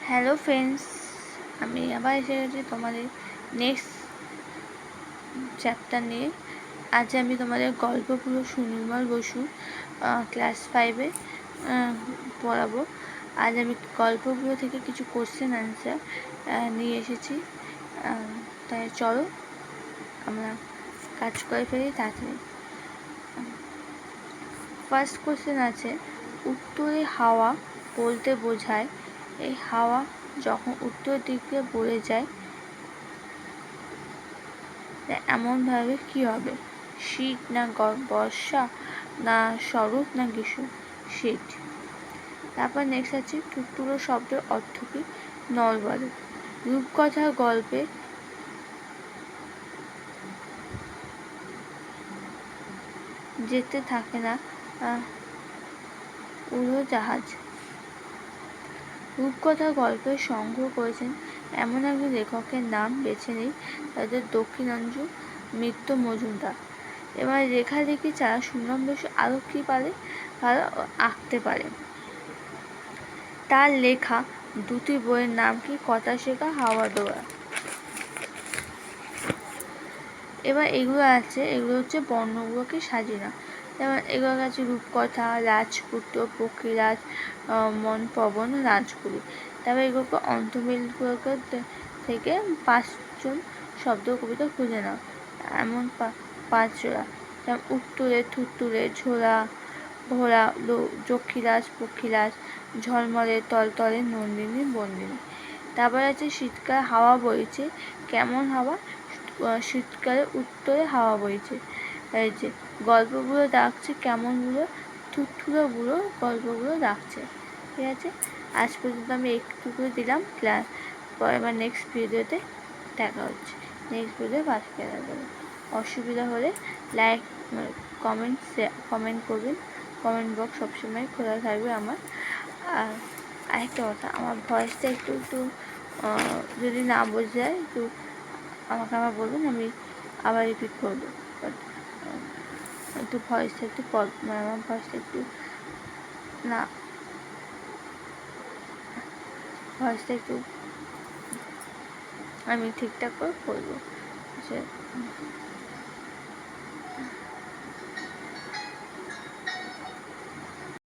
Hello friends, আমি আবার এসে গেছি তোমাদের নেক্সট চ্যাপ্টার নিয়ে। আজ আমি তোমাদের গল্পগুলো সুনির্মল বসু ক্লাস 5-এ পড়াবো। আজ আমি গল্পগুলো থেকে কিছু কোশ্চেন অ্যান্সার নিয়ে এসেছি, তাই চলো আমরা কাজ করে ফেলি তাড়াতাড়ি। ফার্স্ট কোশ্চেন আছে, উত্তরে হাওয়া বলতে বোঝায় এই হাওয়া যখন উত্তর দিকে বয়ে যায় এমনভাবে কী হবে? শীত না বর্ষা, না শরৎ, না গ্রীষ্ম? শীত। তারপর নেক্সট আছে, টুকটুরো শব্দের অর্থ কি? নল বলে। রূপকথার গল্পে যেতে থাকে না উড়োজাহাজ। রূপকথার গল্পের সংগ্রহ করেছেন এমন একজন লেখকের নাম বেছে নেই, তাদের দক্ষিণাঞ্চু মিত্র মজুমদার। এবার লেখালেখি ছাড়া সুনাম বসু আরও কী পারে? ভালো আঁকতে পারে। তার লেখা দুটি বইয়ের নাম কি? কথা শেখা, হাওয়া দৌড়া। এবার এগুলো আছে, এগুলো হচ্ছে বর্ণগুলোকে সাজিয়ে না। যেমন এগুলো আছে রূপকথা, রাজপুত্র, পক্ষীরাজ, মনপবন, রাজগুরু। তারপর এগুলোকে অন্তমিলগুলোকে থেকে 5জন শব্দ কবিতা খুঁজে নাও। এমন 5জোড়া, যেমন উত্তরে, থুত্তুরে, ঝোলা, ভোলা, যক্ষীরাজ, পক্ষীরাজ, ঝলমলে, তলতলে, নন্দিনী, বন্দিনী। তারপর আছে শীতকাল হাওয়া বইছে, কেমন হাওয়া? শীতকালে উত্তরে হাওয়া বইছে। এই যে গল্পগুলো ডাকছে কেমনগুলো? থুথুরোগুলো গল্পগুলো ডাকছে। ঠিক আছে, আজ পর্যন্ত আমি একটুকু দিলাম ক্লাস। এবার নেক্সট ভিডিওতে দেখা হচ্ছে। নেক্সট ভিডিও পাশ করা যাবে। অসুবিধা হলে লাইক, কমেন্ট করবেন। কমেন্ট বক্স সবসময় খোলা থাকবে আমার। আর আরেকটা কথা, আমার ভয়েসটা একটু যদি না বোঝা যায় আমাকে আবার বলবেন, আমি আবার রিপিট করবো। বাট একটু ভয়েসটা একটু আমার ভয়েসটা একটু না, ভয়েসটা একটু আমি ঠিকঠাক করে বলবো।